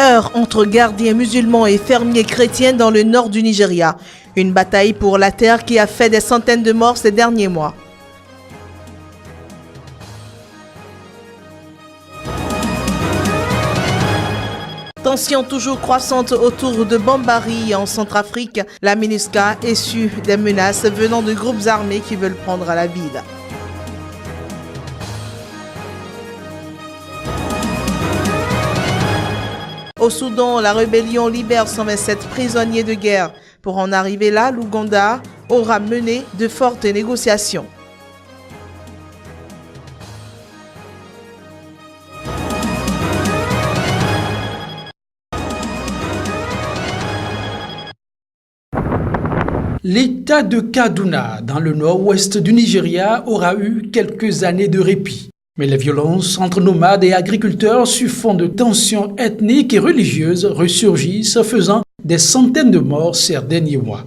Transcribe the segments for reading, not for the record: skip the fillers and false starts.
Heure entre gardiens musulmans et fermiers chrétiens dans le nord du Nigeria. Une bataille pour la terre qui a fait des centaines de morts ces derniers mois. Tension toujours croissante autour de Bambari en Centrafrique. La MINUSCA essuie des menaces venant de groupes armés qui veulent prendre la ville. Au Soudan, la rébellion libère 127 prisonniers de guerre. Pour en arriver là, l'Ouganda aura mené de fortes négociations. L'État de Kaduna, dans le nord-ouest du Nigeria, aura eu quelques années de répit. Mais les violences entre nomades et agriculteurs sur fond de tensions ethniques et religieuses ressurgissent, faisant des centaines de morts ces derniers mois.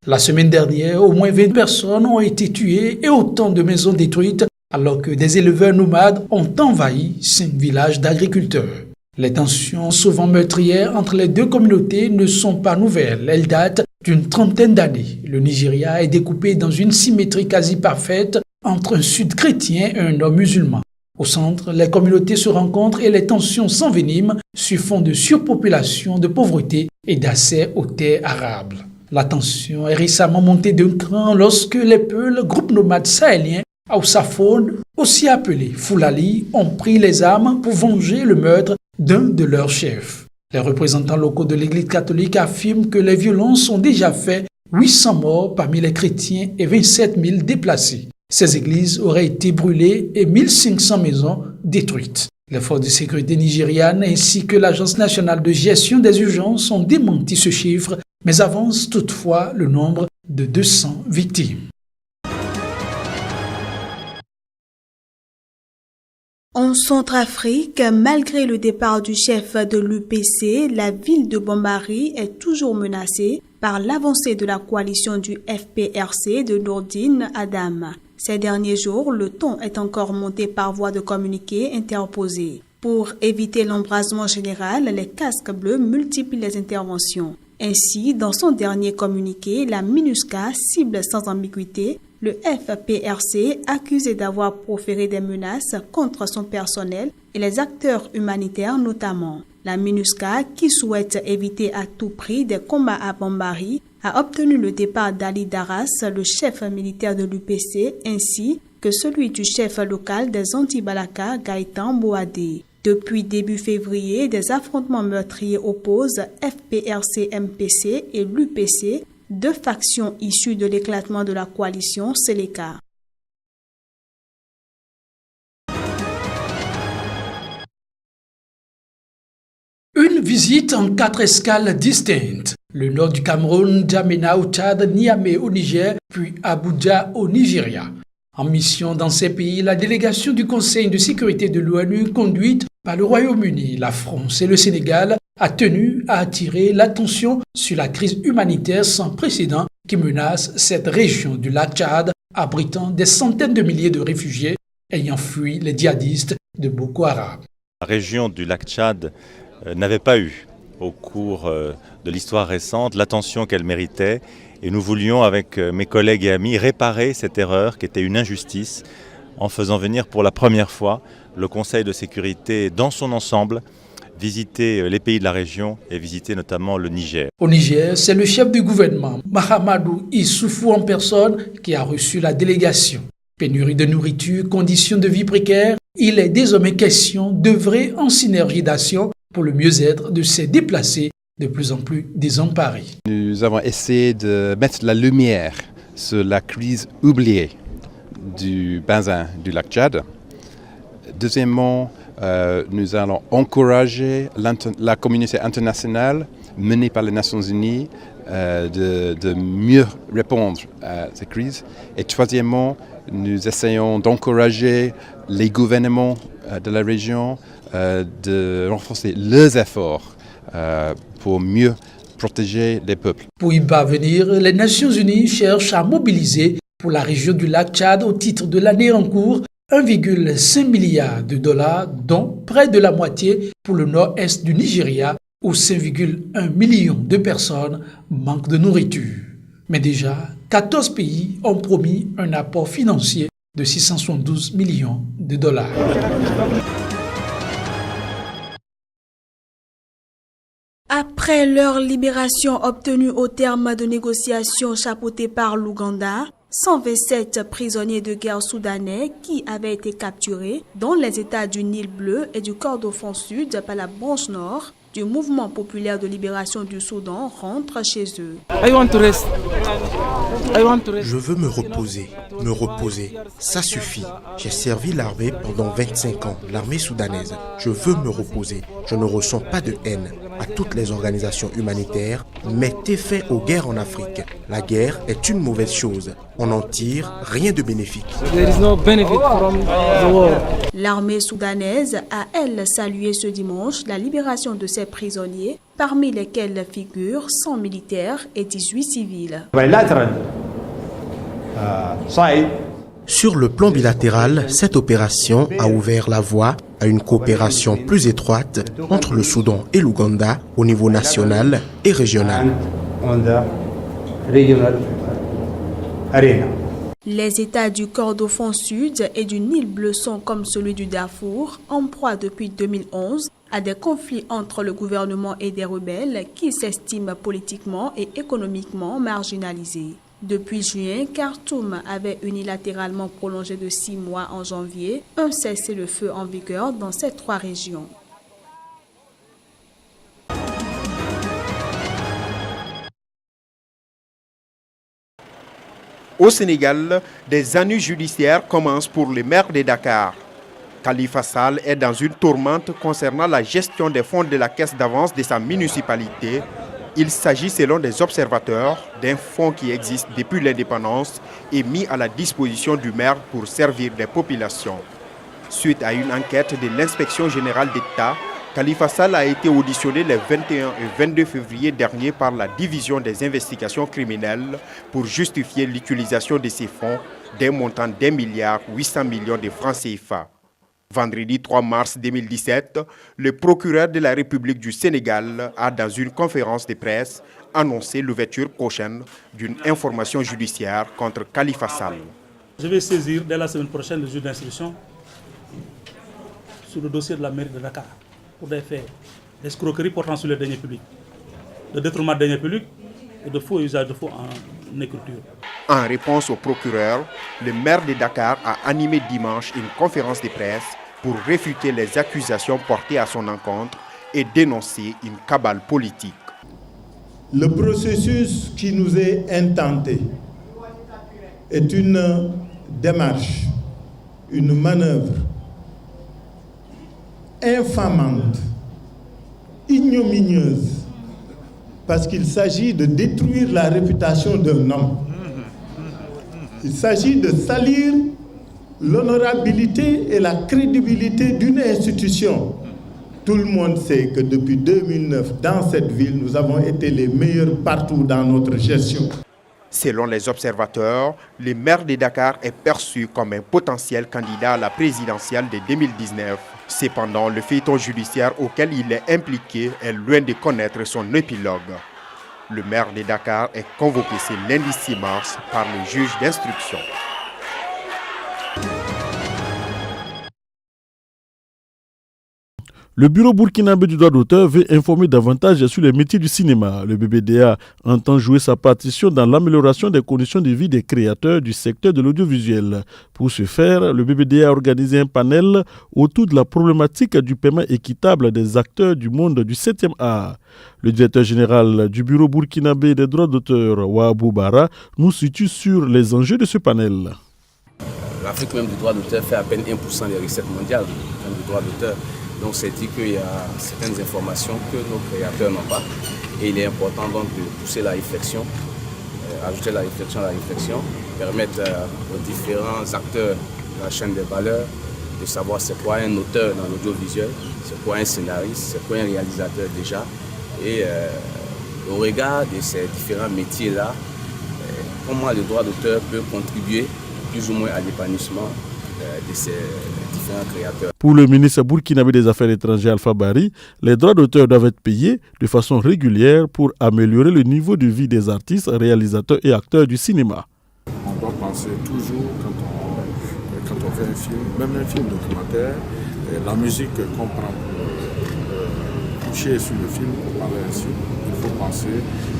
La semaine dernière, au moins 20 personnes ont été tuées et autant de maisons détruites, alors que des éleveurs nomades ont envahi 5 villages d'agriculteurs. Les tensions souvent meurtrières entre les deux communautés ne sont pas nouvelles, elles datent d'une trentaine d'années. Le Nigeria est découpé dans une symétrie quasi parfaite entre un sud chrétien et un nord musulman. Au centre, les communautés se rencontrent et les tensions s'enveniment sur fond de surpopulation, de pauvreté et d'accès aux terres arables. La tension est récemment montée d'un cran lorsque les Peuls, groupe nomade sahélien, Haussaphone, aussi appelés Fulali, ont pris les armes pour venger le meurtre d'un de leurs chefs. Les représentants locaux de l'Église catholique affirment que les violences ont déjà fait 800 morts parmi les chrétiens et 27 000 déplacés. Ces églises auraient été brûlées et 1500 maisons détruites. Les forces de sécurité nigérianes ainsi que l'Agence nationale de gestion des urgences ont démenti ce chiffre, mais avancent toutefois le nombre de 200 victimes. En Centrafrique, malgré le départ du chef de l'UPC, la ville de Bambari est toujours menacée par l'avancée de la coalition du FPRC de Nourdine Adam. Ces derniers jours, le ton est encore monté par voie de communiqué interposé. Pour éviter l'embrasement général, les casques bleus multiplient les interventions. Ainsi, dans son dernier communiqué, la MINUSCA cible sans ambiguïté le FPRC accusé d'avoir proféré des menaces contre son personnel et les acteurs humanitaires notamment. La MINUSCA, qui souhaite éviter à tout prix des combats à Bambari, a obtenu le départ d'Ali Daras, le chef militaire de l'UPC, ainsi que celui du chef local des Anti-Balaka, Gaëtan Boadé. Depuis début février, des affrontements meurtriers opposent FPRC-MPC et l'UPC, deux factions issues de l'éclatement de la coalition Seleka. Une visite en 4 escales distinctes. Le nord du Cameroun, N'Djamena au Tchad, Niamey au Niger, puis Abuja au Nigeria. En mission dans ces pays, la délégation du Conseil de sécurité de l'ONU, conduite par le Royaume-Uni, la France et le Sénégal, a tenu à attirer l'attention sur la crise humanitaire sans précédent qui menace cette région du lac Tchad, abritant des centaines de milliers de réfugiés ayant fui les djihadistes de Boko Haram. La région du lac Tchad n'avait pas eu, au cours de l'histoire récente, l'attention qu'elle méritait. Et nous voulions, avec mes collègues et amis, réparer cette erreur qui était une injustice en faisant venir pour la première fois le Conseil de sécurité dans son ensemble, visiter les pays de la région et visiter notamment le Niger. Au Niger, c'est le chef du gouvernement, Mahamadou Issoufou en personne, qui a reçu la délégation. Pénurie de nourriture, conditions de vie précaires, il est désormais question d'œuvrer en synergie d'action pour le mieux-être de ces déplacés de plus en plus désemparés. Nous avons essayé de mettre la lumière sur la crise oubliée du bassin du lac Tchad. Deuxièmement, nous allons encourager la communauté internationale menée par les Nations Unies de mieux répondre à cette crise. Et troisièmement, nous essayons d'encourager les gouvernements de la région de renforcer leurs efforts pour mieux protéger les peuples. Pour y parvenir, les Nations Unies cherchent à mobiliser pour la région du lac Tchad au titre de l'année en cours 1,5 milliard de dollars, dont près de la moitié pour le nord-est du Nigeria où 5,1 millions de personnes manquent de nourriture. Mais déjà, 14 pays ont promis un apport financier de 672 millions de dollars. Après leur libération obtenue au terme de négociations chapeautées par l'Ouganda, 127 prisonniers de guerre soudanais qui avaient été capturés dans les États du Nil bleu et du Kordofan sud par la branche nord du mouvement populaire de libération du Soudan rentrent chez eux. Je veux me reposer, ça suffit. J'ai servi l'armée pendant 25 ans, l'armée soudanaise. Je veux me reposer. Je ne ressens pas de haine à toutes les organisations humanitaires. Mettez fin aux guerres en Afrique. La guerre est une mauvaise chose. On n'en tire rien de bénéfique. L'armée soudanaise a, elle, salué ce dimanche la libération de ses prisonniers, parmi lesquels figurent 100 militaires et 18 civils. Sur le plan bilatéral, cette opération a ouvert la voie à une coopération plus étroite entre le Soudan et l'Ouganda au niveau national et régional. Les États du Kordofan sud et du Nil bleu sont, comme celui du Darfour, en proie depuis 2011 à des conflits entre le gouvernement et des rebelles qui s'estiment politiquement et économiquement marginalisés. Depuis juin, Khartoum avait unilatéralement prolongé de 6 mois en janvier un cessez-le-feu en vigueur dans ces 3 régions. Au Sénégal, des ennuis judiciaires commencent pour le maire de Dakar. Khalifa Sall est dans une tourmente concernant la gestion des fonds de la caisse d'avance de sa municipalité. Il s'agit, selon des observateurs, d'un fonds qui existe depuis l'indépendance et mis à la disposition du maire pour servir les populations. Suite à une enquête de l'Inspection générale d'État, Khalifa Sall a été auditionné les 21 et 22 février dernier par la division des investigations criminelles pour justifier l'utilisation de ces fonds d'un montant d'1,8 milliard de francs CFA. Vendredi 3 mars 2017, le procureur de la République du Sénégal a, dans une conférence de presse, annoncé l'ouverture prochaine d'une information judiciaire contre Khalifa Sall. Je vais saisir dès la semaine prochaine le juge d'instruction sur le dossier de la mairie de Dakar pour des faits d'escroquerie portant sur les deniers publics, de détournement de deniers publics et de faux usage de faux en écriture. En réponse au procureur, le maire de Dakar a animé dimanche une conférence de presse pour réfuter les accusations portées à son encontre et dénoncer une cabale politique. Le processus qui nous est intenté est une démarche, une manœuvre infamante, ignominieuse, parce qu'il s'agit de détruire la réputation d'un homme. Il s'agit de salir l'honorabilité et la crédibilité d'une institution. Tout le monde sait que depuis 2009, dans cette ville, nous avons été les meilleurs partout dans notre gestion. Selon les observateurs, le maire de Dakar est perçu comme un potentiel candidat à la présidentielle de 2019. Cependant, le feuilleton judiciaire auquel il est impliqué est loin de connaître son épilogue. Le maire de Dakar est convoqué ce lundi 6 mars par le juge d'instruction. Le bureau burkinabé du droit d'auteur veut informer davantage sur les métiers du cinéma. Le BBDA entend jouer sa partition dans l'amélioration des conditions de vie des créateurs du secteur de l'audiovisuel. Pour ce faire, le BBDA a organisé un panel autour de la problématique du paiement équitable des acteurs du monde du 7e art. Le directeur général du bureau burkinabé des droits d'auteur, Waabou Bara, nous situe sur les enjeux de ce panel. L'Afrique même du droit d'auteur fait à peine 1% des recettes mondiales du droit d'auteur. Donc c'est dit qu'il y a certaines informations que nos créateurs n'ont pas. Et il est important donc de pousser la réflexion, ajouter la réflexion à la réflexion, permettre aux différents acteurs de la chaîne des valeurs de savoir c'est quoi un auteur dans l'audiovisuel, c'est quoi un scénariste, c'est quoi un réalisateur déjà. Et au regard de ces différents métiers-là, comment le droit d'auteur peut contribuer plus ou moins à l'épanouissement de ces différents créateurs. Pour le ministre burkinabé des Affaires étrangères Alpha Bari, les droits d'auteur doivent être payés de façon régulière pour améliorer le niveau de vie des artistes, réalisateurs et acteurs du cinéma. On doit penser toujours, quand on fait un film, même un film documentaire, la musique qu'on prend pour coucher sur le film, pour parler ainsi, il faut penser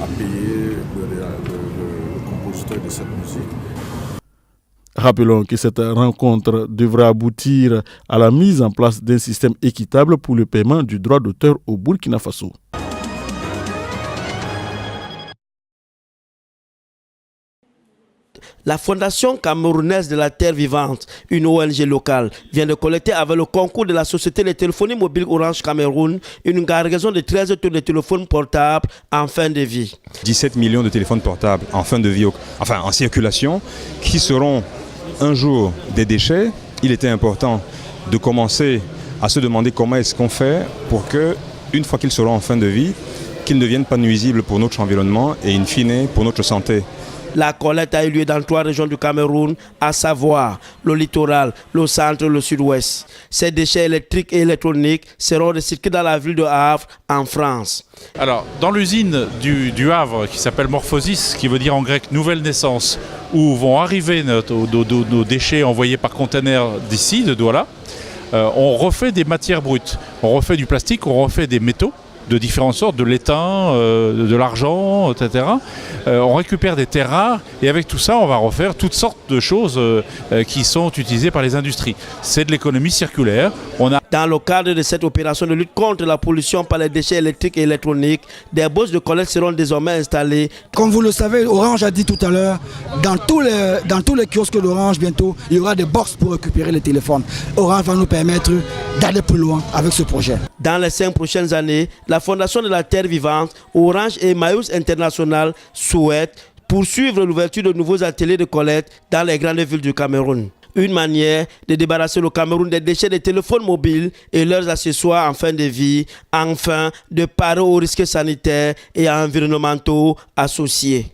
à payer le compositeur de cette musique. Rappelons que cette rencontre devra aboutir à la mise en place d'un système équitable pour le paiement du droit d'auteur au Burkina Faso. La Fondation camerounaise de la Terre vivante, une ONG locale, vient de collecter avec le concours de la société de téléphonie mobile Orange Cameroun une cargaison de 13 tonnes de téléphones portables en fin de vie. 17 millions de téléphones portables en fin de vie, enfin en circulation, qui seront un jour des déchets. Il était important de commencer à se demander comment est-ce qu'on fait pour que, une fois qu'ils seront en fin de vie, qu'ils ne deviennent pas nuisibles pour notre environnement et in fine pour notre santé. La collecte a eu lieu dans 3 régions du Cameroun, à savoir le littoral, le centre et le sud-ouest. Ces déchets électriques et électroniques seront recyclés dans la ville de Havre, en France. Alors, dans l'usine du Havre, qui s'appelle Morphosis, qui veut dire en grec nouvelle naissance, où vont arriver nos déchets envoyés par container d'ici, de Douala, on refait des matières brutes. On refait du plastique, on refait des métaux de différentes sortes, de l'étain, de l'argent, etc. On récupère des terres rares et avec tout ça, on va refaire toutes sortes de choses qui sont utilisées par les industries. C'est de l'économie circulaire. Dans le cadre de cette opération de lutte contre la pollution par les déchets électriques et électroniques, des bosses de collecte seront désormais installées. Comme vous le savez, Orange a dit tout à l'heure, dans tous les kiosques d'Orange, bientôt, il y aura des boxes pour récupérer les téléphones. Orange va nous permettre d'aller plus loin avec ce projet. Dans les 5 prochaines années, la Fondation de la Terre vivante, Orange et Maïus International souhaitent poursuivre l'ouverture de nouveaux ateliers de collecte dans les grandes villes du Cameroun. Une manière de débarrasser le Cameroun des déchets des téléphones mobiles et leurs accessoires en fin de vie, enfin de parer aux risques sanitaires et environnementaux associés.